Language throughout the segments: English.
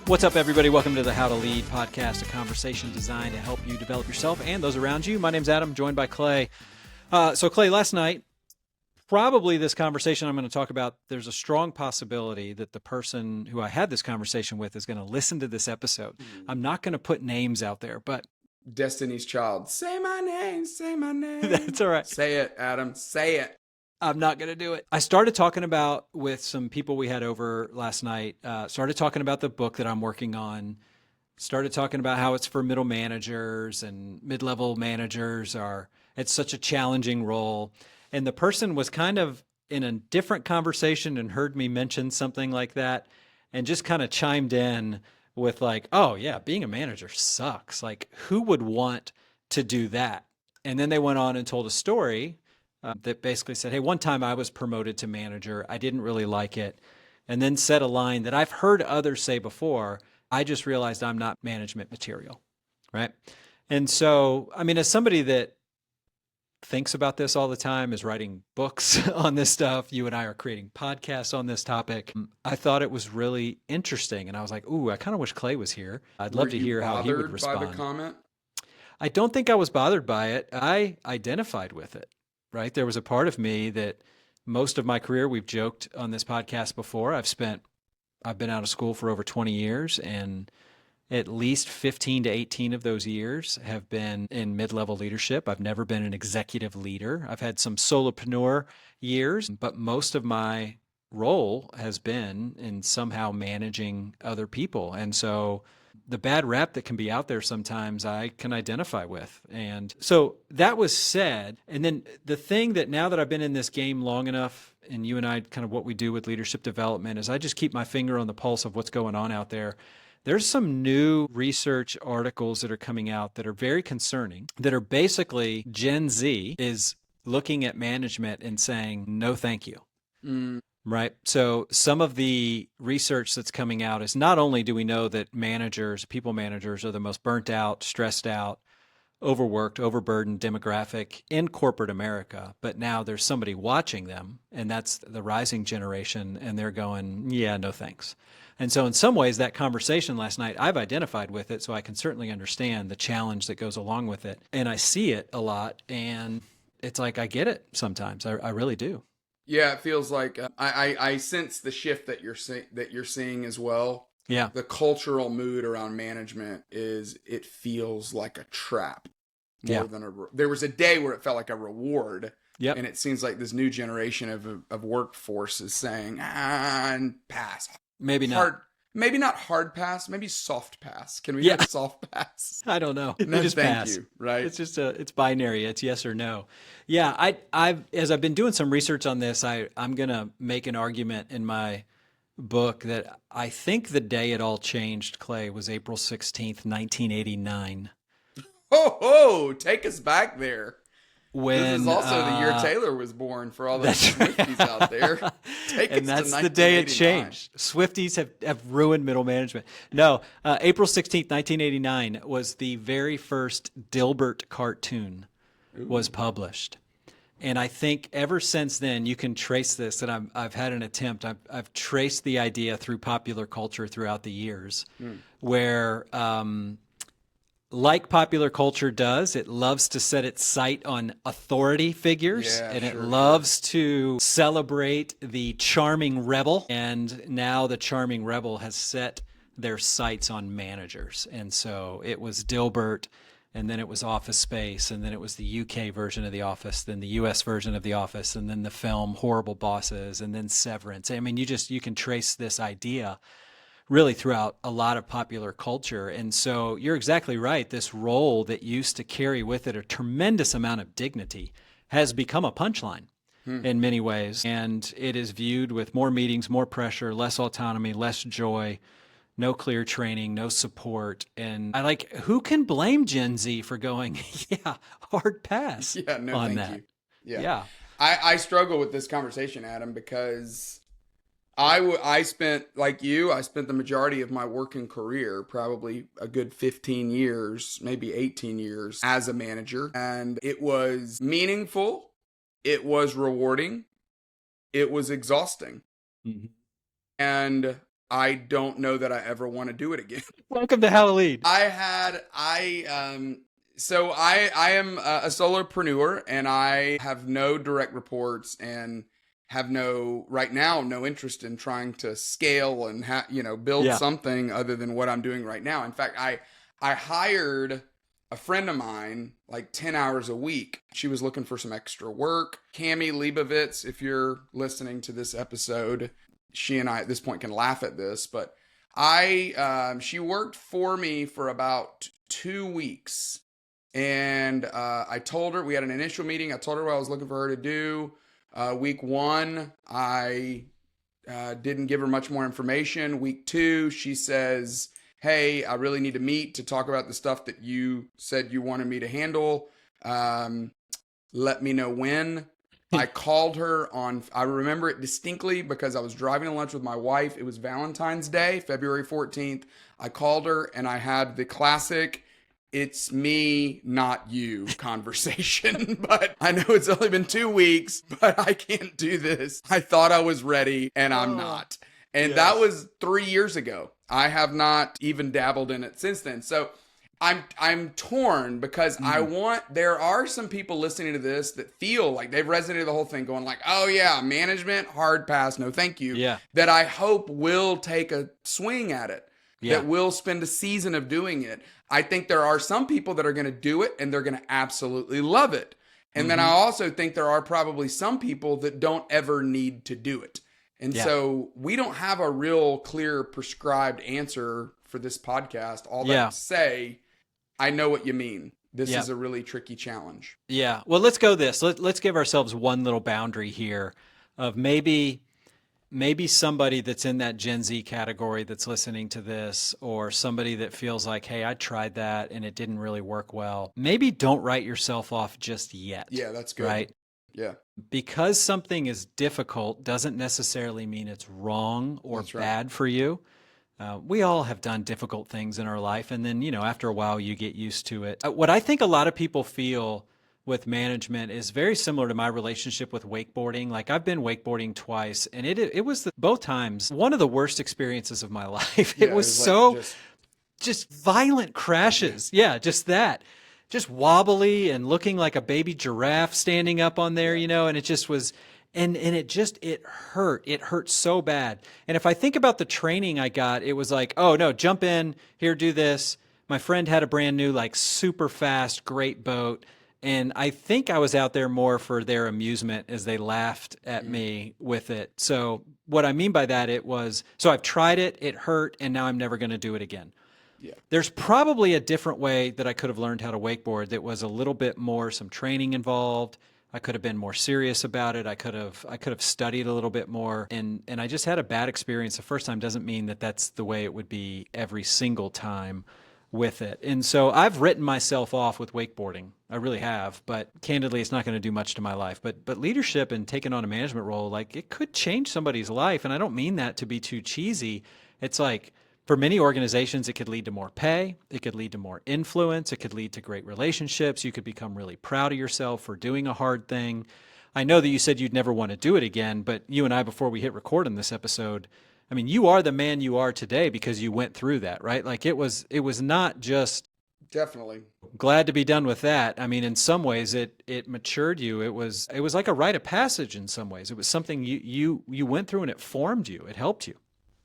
What's up, everybody? Welcome to the How to Lead podcast, a conversation designed to help you develop yourself and those around you. My name's Adam, joined by Clay. So Clay, last night, probably this conversation I'm going to talk about, there's a strong possibility that the person who I had this conversation with is going to listen to this episode. I'm not going to put names out there, but Destiny's Child. Say my name, say my name. That's all right. Say it, Adam, say it. I'm not going to do it. I started talking about, with some people we had over last night, started talking about the book that I'm working on, started talking about how it's for middle managers and mid-level managers it's such a challenging role. And the person was kind of in a different conversation and heard me mention something like that and just kind of chimed in with like, oh yeah, being a manager sucks. Like, who would want to do that? And then they went on and told a story that basically said, hey, one time I was promoted to manager. I didn't really like it. And then said a line that I've heard others say before. I just realized I'm not management material, right? And so, I mean, as somebody that thinks about this all the time, is writing books on this stuff, you and I are creating podcasts on this topic, I thought it was really interesting. And I was like, ooh, I kind of wish Clay was here. I'd love to hear how he would respond. By the comment? I don't think I was bothered by it. I identified with it. Right? There was a part of me that most of my career, we've joked on this podcast before, I've been out of school for over 20 years, and at least 15 to 18 of those years have been in mid-level leadership. I've never been an executive leader. I've had some solopreneur years, but most of my role has been in somehow managing other people. And so the bad rap that can be out there sometimes I can identify with. And so that was said. And then the thing that now that I've been in this game long enough, and you and I, kind of what we do with leadership development, is I just keep my finger on the pulse of what's going on out there. There's some new research articles that are coming out that are very concerning, that are basically Gen Z is looking at management and saying, no, thank you. Right. So some of the research that's coming out is not only do we know that people managers are the most burnt out, stressed out, overworked, overburdened demographic in corporate America, but now there's somebody watching them, and that's the rising generation, and they're going, yeah, no thanks. And so in some ways, that conversation last night, I've identified with it, so I can certainly understand the challenge that goes along with it. And I see it a lot, and it's like I get it sometimes. I really do. Yeah, it feels like I sense the shift that you're seeing as well. Yeah, the cultural mood around management it feels like a trap more than there was a day where it felt like a reward. Yep. And it seems like this new generation of workforce is saying pass. Maybe not. Maybe not hard pass, maybe soft pass. Can we get a soft pass? I don't know. No, just thank pass. you, right? It's just it's binary. It's yes or no. Yeah, as I've been doing some research on this, I'm going to make an argument in my book that I think the day it all changed, Clay, was April 16th, 1989. Oh, take us back there. When, this is also the year Taylor was born, for all those Swifties out there. And that's the day it changed. Swifties have ruined middle management. No, April 16th, 1989 was the very first Dilbert cartoon was published. And I think ever since then, you can trace this, and I've had an attempt. I've traced the idea through popular culture throughout the years, where like popular culture does, it loves to set its sight on authority figures, it loves to celebrate the charming rebel. And now the charming rebel has set their sights on managers. And so it was Dilbert, and then it was Office Space, and then it was the UK version of The Office, then the US version of The Office, and then the film Horrible Bosses, and then Severance. I mean, you can trace this idea really throughout a lot of popular culture. And so you're exactly right. This role that used to carry with it a tremendous amount of dignity has become a punchline in many ways. And it is viewed with more meetings, more pressure, less autonomy, less joy, no clear training, no support. And who can blame Gen Z for going, hard pass on that? Yeah. I struggle with this conversation, Adam, because I spent, like you, I spent the majority of my working career, probably a good 15 years, maybe 18 years as a manager. And it was meaningful. It was rewarding. It was exhausting. And I don't know that I ever want to do it again. Welcome to Halloween. So I am a solopreneur, and I have no direct reports, and have right now, no interest in trying to scale and build Yeah. something other than what I'm doing right now. In fact, I hired a friend of mine like 10 hours a week. She was looking for some extra work. Cami Leibovitz, if you're listening to this episode, she and I at this point can laugh at this, but she worked for me for about 2 weeks. And I told her, we had an initial meeting. I told her what I was looking for her to do. Week 1, I didn't give her much more information. Week 2, she says, hey, I really need to meet to talk about the stuff that you said you wanted me to handle. Let me know when. I called her I remember it distinctly because I was driving to lunch with my wife. It was Valentine's Day, February 14th. I called her and I had the classic, it's me, not you conversation. But I know it's only been 2 weeks, but I can't do this. I thought I was ready and I'm not. And that was 3 years ago. I have not even dabbled in it since then. So I'm torn because there are some people listening to this that feel like they've resonated the whole thing, going like, oh yeah, management, hard pass, no thank you. Yeah. That I hope will take a swing at it. Yeah. That will spend a season of doing it. I think there are some people that are going to do it and they're going to absolutely love it. And then I also think there are probably some people that don't ever need to do it. And so we don't have a real clear prescribed answer for this podcast. All that to say, I know what you mean. This is a really tricky challenge. Yeah. Well, let's go this. Let's give ourselves one little boundary here of maybe somebody that's in that Gen Z category that's listening to this, or somebody that feels like, hey, I tried that and it didn't really work well. Maybe don't write yourself off just yet. Yeah, that's good. Right? Yeah. Because something is difficult doesn't necessarily mean it's wrong or bad for you. We all have done difficult things in our life, and then, after a while you get used to it. What I think a lot of people feel with management is very similar to my relationship with wakeboarding. Like, I've been wakeboarding twice, and it was both times one of the worst experiences of my life. Yeah, it was so just violent crashes. Yeah, just that. Just wobbly and looking like a baby giraffe standing up on there, and it just was, and it hurt. It hurt so bad. And if I think about the training I got, it was like, oh no, jump in, here, do this. My friend had a brand new, like, super fast, great boat. And I think I was out there more for their amusement as they laughed at me with it. So what I mean by that, so I've tried it, it hurt, and now I'm never going to do it again. Yeah. There's probably a different way that I could have learned how to wakeboard that was a little bit more, some training involved. I could have been more serious about it. I could have studied a little bit more. And I just had a bad experience the first time. Doesn't mean that that's the way it would be every single time with it. And so I've written myself off with wakeboarding. I really have, but candidly, it's not going to do much to my life. But leadership and taking on a management role, like, it could change somebody's life. And I don't mean that to be too cheesy. It's like, for many organizations, it could lead to more pay. It could lead to more influence. It could lead to great relationships. You could become really proud of yourself for doing a hard thing. I know that you said you'd never want to do it again, but you and I, before we hit record on this episode, I mean, you are the man you are today because you went through that, right? Like, it was not just definitely glad to be done with that. I mean, in some ways it matured you. It was like a rite of passage in some ways. It was something you went through, and it formed you. It helped you.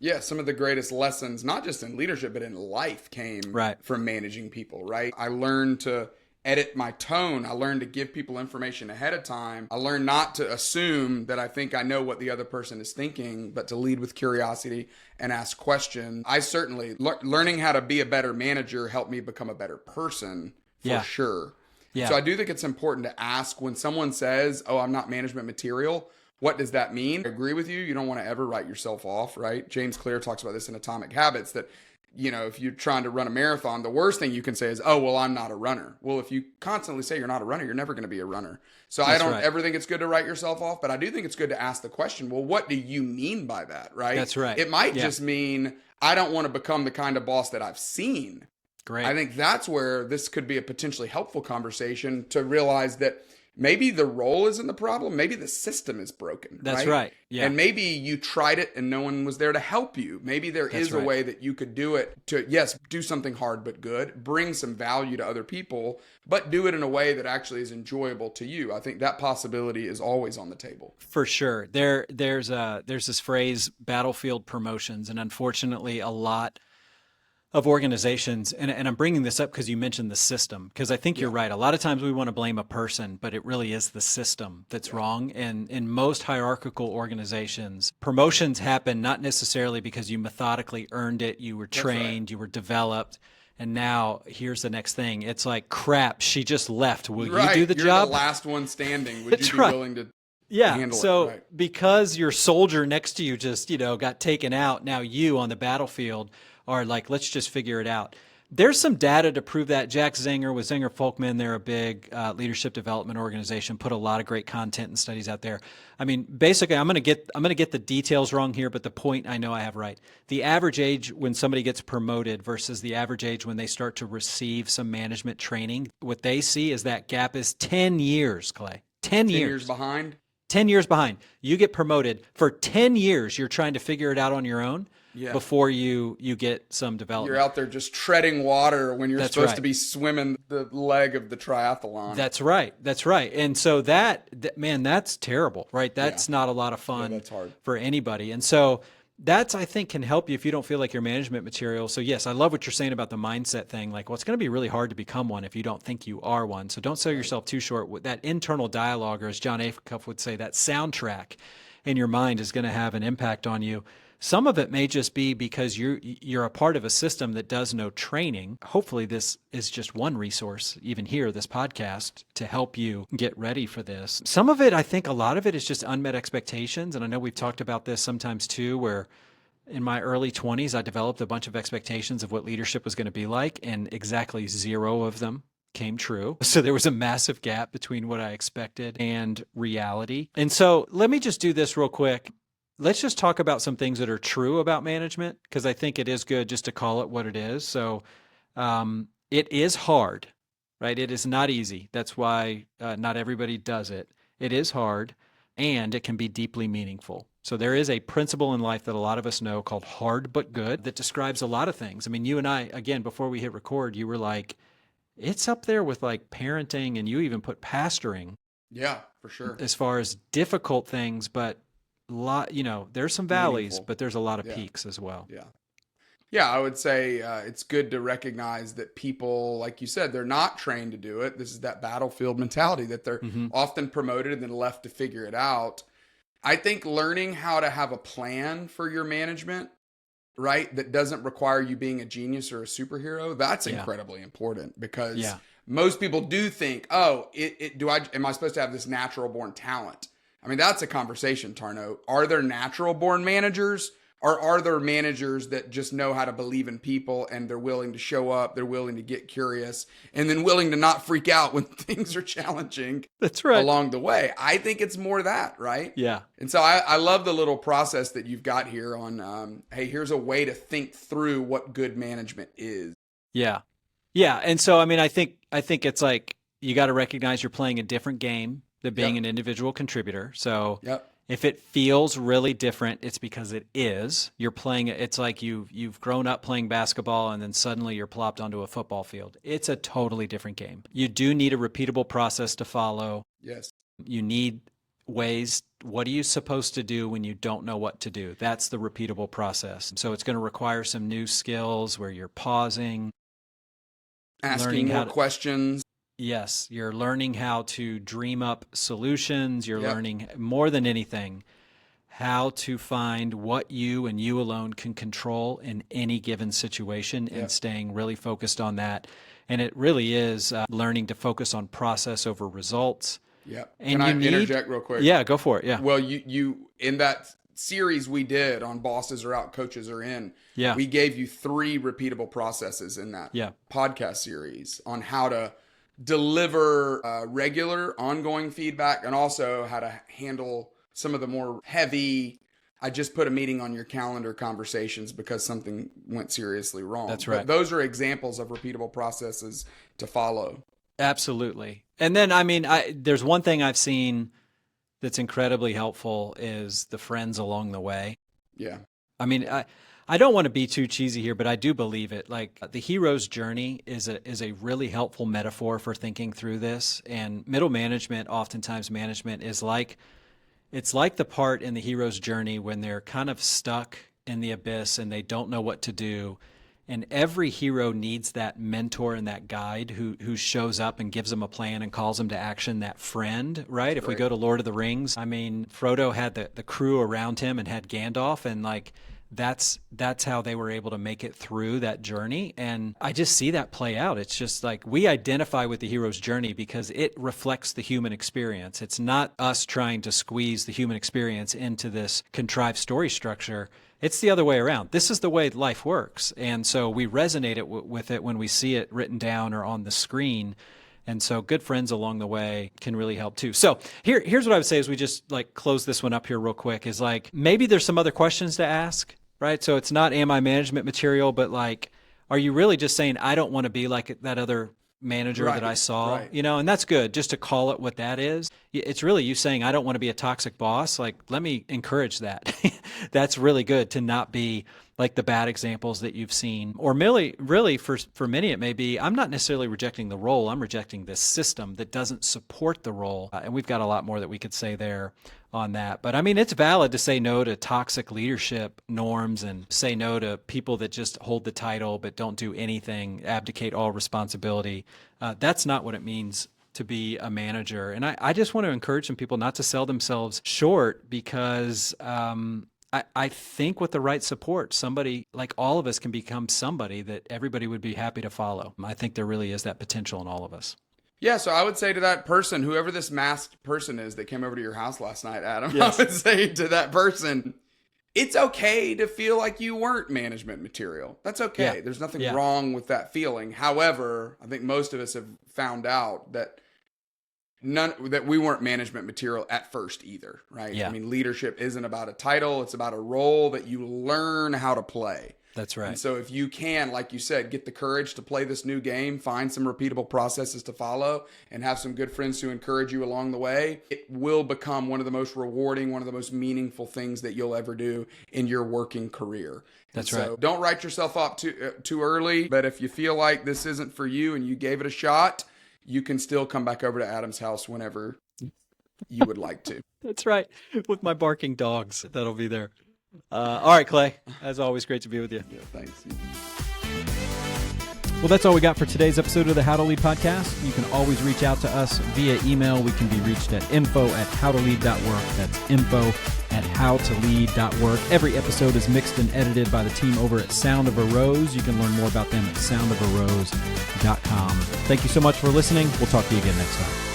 Yeah, some of the greatest lessons, not just in leadership, but in life, came from managing people, right? I learned to edit my tone. I learned to give people information ahead of time. I learned not to assume that I think I know what the other person is thinking, but to lead with curiosity and ask questions. I certainly, learning how to be a better manager helped me become a better person, for sure. Yeah. So I do think it's important to ask when someone says, oh, I'm not management material, what does that mean? I agree with you. You don't want to ever write yourself off, right? James Clear talks about this in Atomic Habits, that, if you're trying to run a marathon, the worst thing you can say is, oh, well, I'm not a runner. Well, if you constantly say you're not a runner, you're never going to be a runner. So I don't ever think it's good to write yourself off, but I do think it's good to ask the question, well, what do you mean by that, right? That's right. It might just mean, I don't want to become the kind of boss that I've seen. Great. I think that's where this could be a potentially helpful conversation, to realize that maybe the role isn't the problem. Maybe the system is broken. That's right. Yeah. And maybe you tried it and no one was there to help you. Maybe there That's is right. a way that you could do it to, yes, do something hard but good, bring some value to other people, but do it in a way that actually is enjoyable to you. I think that possibility is always on the table. For sure. There's this phrase, battlefield promotions, and unfortunately a lot of organizations, and I'm bringing this up because you mentioned the system, because I think you're right. A lot of times we want to blame a person, but it really is the system that's wrong. And in most hierarchical organizations, promotions happen not necessarily because you methodically earned it, you were trained, you were developed, and now here's the next thing. It's like, crap, she just left. Will you do the You're job? the last one standing. Would you be willing to handle so it? because your soldier next to you just, got taken out, now you on the battlefield are like, let's just figure it out. There's some data to prove that. Jack Zenger with Zenger Folkman, they're a big leadership development organization, put a lot of great content and studies out there. I mean, basically, I'm going to get the details wrong here, but the point I know I have right. The average age when somebody gets promoted versus the average age when they start to receive some management training, what they see is that gap is 10 years, Clay. 10 years behind? 10 years behind. You get promoted. For 10 years, you're trying to figure it out on your own. Before you get some development. You're out there just treading water when you're supposed to be swimming the leg of the triathlon. That's right. And so man, that's terrible, right? That's not a lot of fun that's hard for anybody. And so that's, I think, can help you if you don't feel like you're management material. So yes, I love what you're saying about the mindset thing. Like, well, it's going to be really hard to become one if you don't think you are one. So don't sell yourself too short. With that internal dialogue, or as John Acuff would say, that soundtrack in your mind is going to have an impact on you. Some of it may just be because you're a part of a system that does no training. Hopefully this is just one resource, even here, this podcast, to help you get ready for this. Some of it, I think a lot of it is just unmet expectations. And I know we've talked about this sometimes too, where in my early 20s, I developed a bunch of expectations of what leadership was going to be like, and exactly 0 of them came true. So there was a massive gap between what I expected and reality. And so let me just do this real quick. Let's just talk about some things that are true about management, because I think it is good just to call it what it is. So it is hard, right? It is not easy. That's why not everybody does it. It is hard, and it can be deeply meaningful. So there is a principle in life that a lot of us know called hard but good that describes a lot of things. I mean, you and I, again, before we hit record, you were like, it's up there with like parenting, and you even put pastoring. Yeah, for sure. As far as difficult things, but there's some valleys, but there's a lot of peaks as well. Yeah, I would say it's good to recognize that people, like you said, they're not trained to do it. This is that battlefield mentality that they're often promoted and then left to figure it out. I think learning how to have a plan for your management, right, that doesn't require you being a genius or a superhero, that's incredibly important, because most people do think, oh, am I supposed to have this natural born talent? I mean, that's a conversation, Tarno. Are there natural born managers, or are there managers that just know how to believe in people, and they're willing to show up, they're willing to get curious, and then willing to not freak out when things are challenging? That's right. Along the way. I think it's more that, right? Yeah. And so I love the little process that you've got here on, hey, here's a way to think through what good management is. Yeah. Yeah. And so, I mean, I think it's like, you got to recognize you're playing a different game than being an individual contributor. So if it feels really different, it's because it is. You're playing it. It's like you've grown up playing basketball, and then suddenly you're plopped onto a football field. It's a totally different game. You do need a repeatable process to follow. Yes. You need ways. What are you supposed to do when you don't know what to do? That's the repeatable process. So it's going to require some new skills where you're pausing, asking more questions. Yes, you're learning how to dream up solutions. You're learning, more than anything, how to find what you and you alone can control in any given situation, and staying really focused on that. And it really is learning to focus on process over results. Yeah. And can I interject real quick? Yeah, go for it. Yeah. Well, you in that series we did on Bosses Are Out, Coaches Are In, we gave you 3 repeatable processes in that podcast series on how to deliver regular, ongoing feedback, and also how to handle some of the more heavy, I just put a meeting on your calendar conversations because something went seriously wrong. That's right. But those are examples of repeatable processes to follow. Absolutely. And then, I mean, there's one thing I've seen that's incredibly helpful is the friends along the way. Yeah. I mean, I don't want to be too cheesy here, but I do believe it. Like the hero's journey is a really helpful metaphor for thinking through this. And middle management, oftentimes management is like, it's like the part in the hero's journey when they're kind of stuck in the abyss and they don't know what to do. And every hero needs that mentor and that guide who shows up and gives them a plan and calls them to action, that friend, right? If we go to Lord of the Rings, I mean, Frodo had the crew around him and had Gandalf, and like that's how they were able to make it through that journey. And I just see that play out. It's just like we identify with the hero's journey because it reflects the human experience. It's not us trying to squeeze the human experience into this contrived story structure. It's the other way around. This is the way life works. And so we resonate with it when we see it written down or on the screen. And so good friends along the way can really help too. So here's what I would say as we just like close this one up here real quick is like, maybe there's some other questions to ask, right? So it's not, am I management material, but like, are you really just saying, I don't want to be like that other manager that I saw, you know, and that's good just to call it what that is. It's really you saying, I don't want to be a toxic boss. Like, let me encourage that. That's really good to not be like the bad examples that you've seen. Or really for many, it may be, I'm not necessarily rejecting the role. I'm rejecting this system that doesn't support the role. And we've got a lot more that we could say there on that. But I mean, it's valid to say no to toxic leadership norms and say no to people that just hold the title but don't do anything, abdicate all responsibility. That's not what it means to be a manager. And I just want to encourage some people not to sell themselves short because I think with the right support, somebody like all of us can become somebody that everybody would be happy to follow. I think there really is that potential in all of us. Yeah, so I would say to that person, whoever this masked person is that came over to your house last night, Adam, Yes. I would say to that person, it's okay to feel like you weren't management material. That's okay. Yeah. There's nothing wrong with that feeling. However, I think most of us have found out that that we weren't management material at first either, right? Yeah. I mean, leadership isn't about a title. It's about a role that you learn how to play. That's right. And so if you can, like you said, get the courage to play this new game, find some repeatable processes to follow, and have some good friends to encourage you along the way, it will become one of the most rewarding, one of the most meaningful things that you'll ever do in your working career. That's right. right. Don't write yourself up too early, but if you feel like this isn't for you and you gave it a shot, you can still come back over to Adam's house whenever you would like to. That's right. With my barking dogs, that'll be there. All right, Clay. As always, great to be with you. Yeah, thanks. Well, that's all we got for today's episode of the How to Lead podcast. You can always reach out to us via email. We can be reached at info@howtolead.work. That's info@howtolead.work. Every episode is mixed and edited by the team over at Sound of a Rose. You can learn more about them at soundofarose.com. Thank you so much for listening. We'll talk to you again next time.